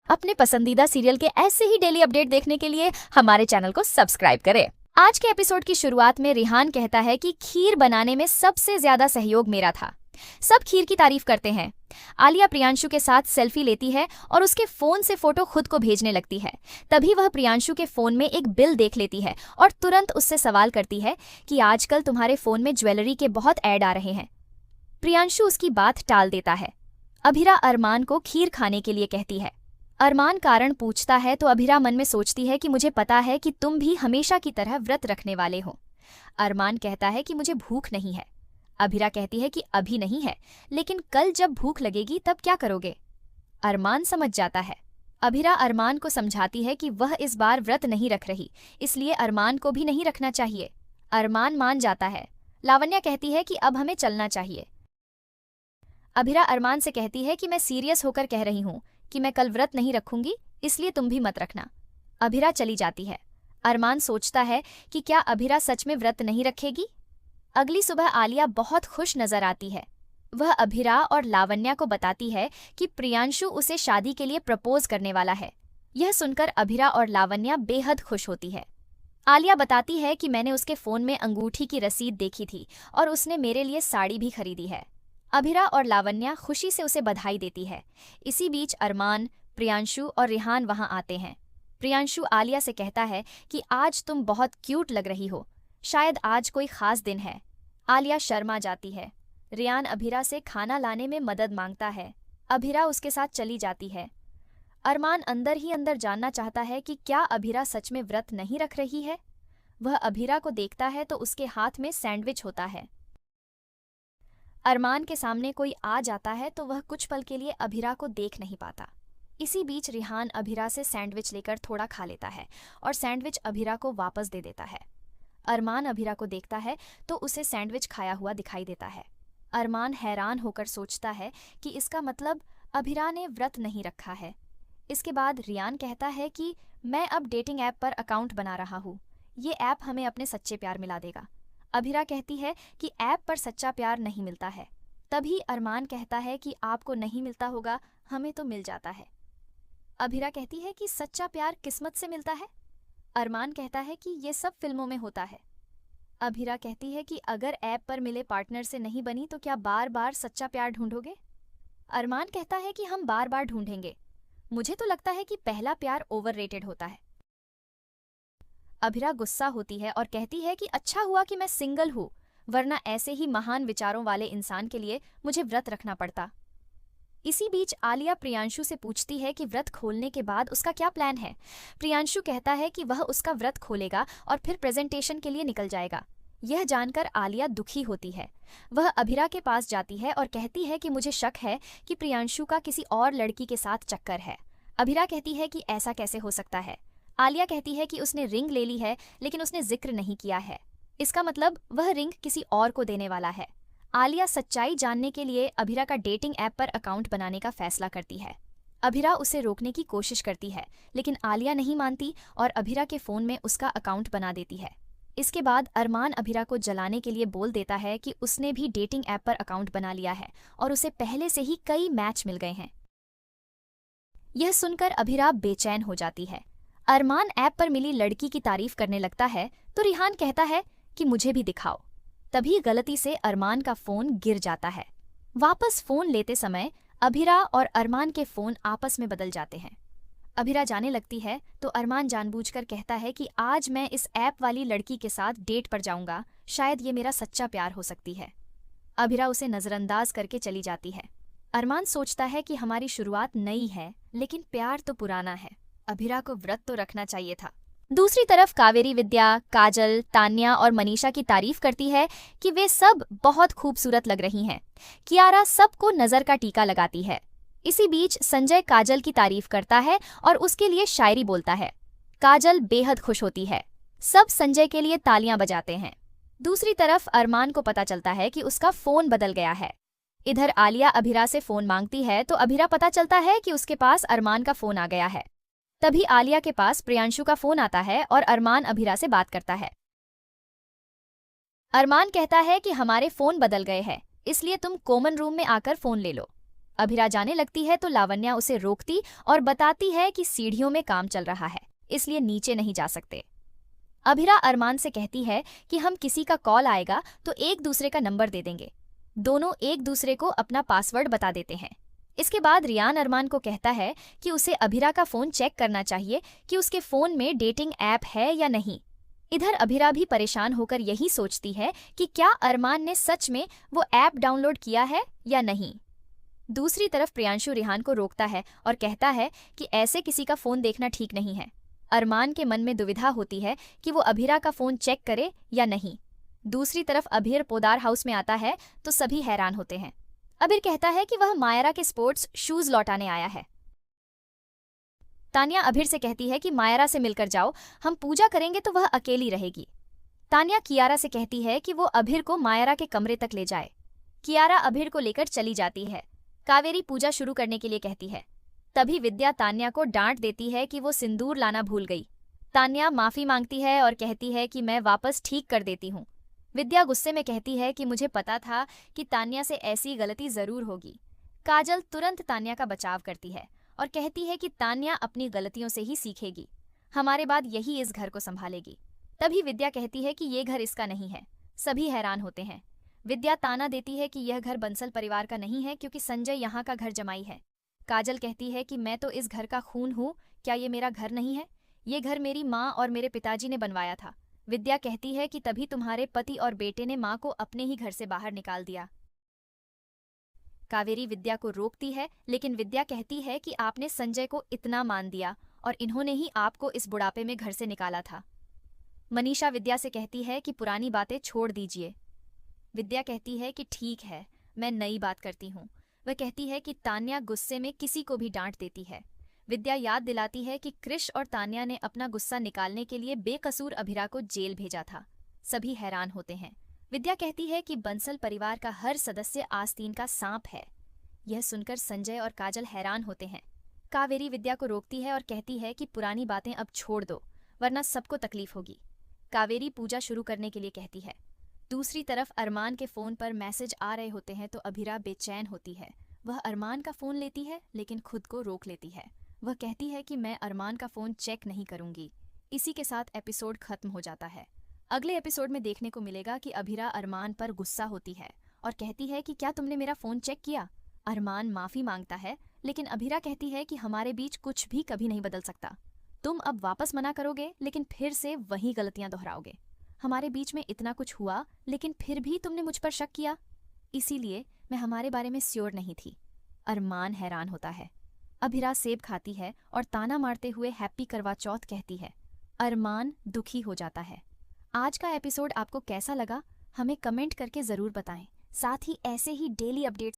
अपने पसंदीदा सीरियल के ऐसे ही डेली अपडेट देखने के लिए हमारे चैनल को सब्सक्राइब करें। आज के एपिसोड की शुरुआत में रिहान कहता है कि खीर बनाने में सबसे ज्यादा सहयोग मेरा था। सब खीर की तारीफ करते हैं। आलिया प्रियांशु के साथ सेल्फी लेती है और उसके फोन से फोटो खुद को भेजने लगती है। तभी वह प्रियांशु के फोन में एक बिल देख लेती है और तुरंत उससे सवाल करती है कि आजकल तुम्हारे फोन में ज्वेलरी के बहुत ऐड आ रहे हैं। प्रियांशु उसकी बात टाल देता है। अभिरा अरमान को खीर खाने के लिए कहती है। अरमान कारण पूछता है तो अभिरा मन में सोचती है कि मुझे पता है कि तुम भी हमेशा की तरह व्रत रखने वाले हो। अरमान कहता है कि मुझे भूख नहीं है। अभिरा कहती है कि अभी नहीं है, लेकिन कल जब भूख लगेगी तब क्या करोगे? अरमान समझ जाता है। अभिरा अरमान को समझाती है कि वह इस बार व्रत नहीं रख रही, इसलिए अरमान को भी नहीं रखना चाहिए। अरमान मान जाता है। लावण्या कहती है कि अब हमें चलना चाहिए। अभिरा अरमान से कहती है कि मैं सीरियस होकर कह रही हूँ कि मैं कल व्रत नहीं रखूंगी, इसलिए तुम भी मत रखना। अभिरा चली जाती है। अरमान सोचता है कि क्या अभिरा सच में व्रत नहीं रखेगी। अगली सुबह आलिया बहुत खुश नजर आती है। वह अभिरा और लावण्या को बताती है कि प्रियांशु उसे शादी के लिए प्रपोज करने वाला है। यह सुनकर अभिरा और लावण्या बेहद खुश होती है। आलिया बताती है कि मैंने उसके फोन में अंगूठी की रसीद देखी थी और उसने मेरे लिए साड़ी भी खरीदी है। अभिरा और लावण्या खुशी से उसे बधाई देती है। इसी बीच अरमान, प्रियांशु और रिहान वहां आते हैं। प्रियांशु आलिया से कहता है कि आज तुम बहुत क्यूट लग रही हो, शायद आज कोई खास दिन है। आलिया शर्मा जाती है। रियान अभिरा से खाना लाने में मदद मांगता है। अभिरा उसके साथ चली जाती है। अरमान अंदर ही अंदर जानना चाहता है कि क्या अभिरा सच में व्रत नहीं रख रही है। वह अभिरा को देखता है तो उसके हाथ में सैंडविच होता है। अरमान के सामने कोई आ जाता है तो वह कुछ पल के लिए अभिरा को देख नहीं पाता। इसी बीच रिहान अभिरा से सैंडविच लेकर थोड़ा खा लेता है और सैंडविच अभिरा को वापस दे देता है। अरमान अभिरा को देखता है तो उसे सैंडविच खाया हुआ दिखाई देता है। अरमान हैरान होकर सोचता है कि इसका मतलब अभिरा ने व्रत नहीं रखा है। इसके बाद रियान कहता है कि मैं अब डेटिंग ऐप पर अकाउंट बना रहा हूँ, ये ऐप हमें अपने सच्चे प्यार मिला देगा। अभिरा कहती है कि ऐप पर सच्चा प्यार नहीं मिलता है। तभी अरमान कहता है कि आपको नहीं मिलता होगा, हमें तो मिल जाता है। अभिरा कहती है कि सच्चा प्यार किस्मत से मिलता है। अरमान कहता है कि ये सब फिल्मों में होता है। अभिरा कहती है कि अगर ऐप पर मिले पार्टनर से नहीं बनी तो क्या बार बार सच्चा प्यार ढूंढोगे? अरमान कहता है कि हम बार बार ढूंढेंगे। मुझे तो लगता है कि पहला प्यार ओवररेटेड होता है। अभिरा गुस्सा होती है और कहती है कि अच्छा हुआ कि मैं सिंगल हूँ, वरना ऐसे ही महान विचारों वाले इंसान के लिए मुझे व्रत रखना पड़ता। इसी बीच आलिया प्रियांशु से पूछती है कि व्रत खोलने के बाद उसका क्या प्लान है। प्रियांशु कहता है कि वह उसका व्रत खोलेगा और फिर प्रेजेंटेशन के लिए निकल जाएगा। यह जानकर आलिया दुखी होती है। वह अभिरा के पास जाती है और कहती है कि मुझे शक है कि प्रियांशु का किसी और लड़की के साथ चक्कर है। अभिरा कहती है कि ऐसा कैसे हो सकता है। आलिया कहती है कि उसने रिंग ले ली है, लेकिन उसने जिक्र नहीं किया है। इसका मतलब वह रिंग किसी और को देने वाला है। आलिया सच्चाई जानने के लिए अभिरा का डेटिंग ऐप पर अकाउंट बनाने का फैसला करती है। अभिरा उसे रोकने की कोशिश करती है, लेकिन आलिया नहीं मानती और अभिरा के फोन में उसका अकाउंट बना देती है। इसके बाद अरमान अभिरा को जलाने के लिए बोल देता है कि उसने भी डेटिंग ऐप पर अकाउंट बना लिया है और उसे पहले से ही कई मैच मिल गए हैं। यह सुनकर अभिरा बेचैन हो जाती है। अरमान ऐप पर मिली लड़की की तारीफ करने लगता है तो रिहान कहता है कि मुझे भी दिखाओ। तभी गलती से अरमान का फोन गिर जाता है। वापस फोन लेते समय अभिरा और अरमान के फोन आपस में बदल जाते हैं। अभिरा जाने लगती है तो अरमान जानबूझकर कहता है कि आज मैं इस ऐप वाली लड़की के साथ डेट पर जाऊंगा, शायद ये मेरा सच्चा प्यार हो सकती है। अभिरा उसे नजरअंदाज करके चली जाती है। अरमान सोचता है कि हमारी शुरुआत नई है, लेकिन प्यार तो पुराना है। अभिरा को व्रत तो रखना चाहिए था। दूसरी तरफ कावेरी विद्या, काजल, तान्या और मनीषा की तारीफ करती है कि वे सब बहुत खूबसूरत लग रही हैं। कियारा सबको नजर का टीका लगाती है। इसी बीच संजय काजल की तारीफ करता है और उसके लिए शायरी बोलता है। काजल बेहद खुश होती है। सब संजय के लिए तालियां बजाते हैं। दूसरी तरफ अरमान को पता चलता है कि उसका फोन बदल गया है। इधर आलिया अभिरा से फोन मांगती है तो अभिरा पता चलता है कि उसके पास अरमान का फोन आ गया है। तभी आलिया के पास प्रियांशु का फोन आता है और अरमान अभिरा से बात करता है। अरमान कहता है कि हमारे फोन बदल गए हैं, इसलिए तुम कॉमन रूम में आकर फोन ले लो। अभिरा जाने लगती है तो लावण्या उसे रोकती और बताती है कि सीढ़ियों में काम चल रहा है, इसलिए नीचे नहीं जा सकते। अभिरा अरमान से कहती है कि हम किसी का कॉल आएगा तो एक दूसरे का नंबर दे देंगे। दोनों एक दूसरे को अपना पासवर्ड बता देते हैं। इसके बाद रियान अरमान को कहता है कि उसे अभिरा का फोन चेक करना चाहिए कि उसके फोन में डेटिंग ऐप है या नहीं। इधर अभिरा भी परेशान होकर यही सोचती है कि क्या अरमान ने सच में वो ऐप डाउनलोड किया है या नहीं। दूसरी तरफ प्रियांशु रिहान को रोकता है और कहता है कि ऐसे किसी का फोन देखना ठीक नहीं है। अरमान के मन में दुविधा होती है कि वो अभिरा का फोन चेक करे या नहीं। दूसरी तरफ अभिर पोदार हाउस में आता है तो सभी हैरान होते हैं। अभिर कहता है कि वह मायरा के स्पोर्ट्स शूज लौटाने आया है। तान्या अभिर से कहती है कि मायरा से मिलकर जाओ, हम पूजा करेंगे तो वह अकेली रहेगी। तान्या कियारा से कहती है कि वो अभिर को मायरा के कमरे तक ले जाए। कियारा अभिर को लेकर चली जाती है। कावेरी पूजा शुरू करने के लिए कहती है। तभी विद्या तान्या को डांट देती है कि वो सिंदूर लाना भूल गई। तान्या माफी मांगती है और कहती है कि मैं वापस ठीक कर देती हूँ। विद्या गुस्से में कहती है कि मुझे पता था कि तान्या से ऐसी गलती जरूर होगी। काजल तुरंत तान्या का बचाव करती है और कहती है कि तान्या अपनी गलतियों से ही सीखेगी, हमारे बाद यही इस घर को संभालेगी। तभी विद्या कहती है कि ये घर इसका नहीं है। सभी हैरान होते हैं। विद्या ताना देती है कि यह घर बंसल परिवार का नहीं है क्योंकि संजय यहाँ का घर जमाई है। काजल कहती है कि मैं तो इस घर का खून हूँ, क्या ये मेरा घर नहीं है? ये घर मेरी माँ और मेरे पिताजी ने बनवाया था। विद्या कहती है कि तभी तुम्हारे पति और बेटे ने माँ को अपने ही घर से बाहर निकाल दिया। कावेरी विद्या को रोकती है, लेकिन विद्या कहती है कि आपने संजय को इतना मान दिया और इन्होंने ही आपको इस बुढ़ापे में घर से निकाला था। मनीषा विद्या से कहती है कि पुरानी बातें छोड़ दीजिए। विद्या कहती है कि ठीक है, मैं नई बात करती हूँ। वह कहती है कि तान्या गुस्से में किसी को भी डांट देती है। विद्या याद दिलाती है कि कृष और तान्या ने अपना गुस्सा निकालने के लिए बेकसूर अभिरा को जेल भेजा था। सभी हैरान होते हैं। विद्या कहती है कि बंसल परिवार का हर सदस्य आस्तीन का सांप है। यह सुनकर संजय और काजल हैरान होते हैं। कावेरी विद्या को रोकती है और कहती है कि पुरानी बातें अब छोड़ दो, वरना सबको तकलीफ होगी। कावेरी पूजा शुरू करने के लिए कहती है। दूसरी तरफ अरमान के फोन पर मैसेज आ रहे होते हैं तो अभिरा बेचैन होती है। वह अरमान का फोन लेती है लेकिन खुद को रोक लेती है। वह कहती है कि मैं अरमान का फोन चेक नहीं करूंगी। इसी के साथ एपिसोड खत्म हो जाता है। अगले एपिसोड में देखने को मिलेगा कि अभिरा अरमान पर गुस्सा होती है और कहती है कि क्या तुमने मेरा फोन चेक किया? अरमान माफी मांगता है, लेकिन अभिरा कहती है कि हमारे बीच कुछ भी कभी नहीं बदल सकता। तुम अब वापस मना करोगे लेकिन फिर से वही गलतियां दोहराओगे। हमारे बीच में इतना कुछ हुआ लेकिन फिर भी तुमने मुझ पर शक किया, इसीलिए मैं हमारे बारे में श्योर नहीं थी। अरमान हैरान होता है। अभिरा सेब खाती है और ताना मारते हुए हैप्पी करवा चौथ कहती है। अरमान दुखी हो जाता है। आज का एपिसोड आपको कैसा लगा हमें कमेंट करके जरूर बताएं। साथ ही ऐसे ही डेली अपडेट्स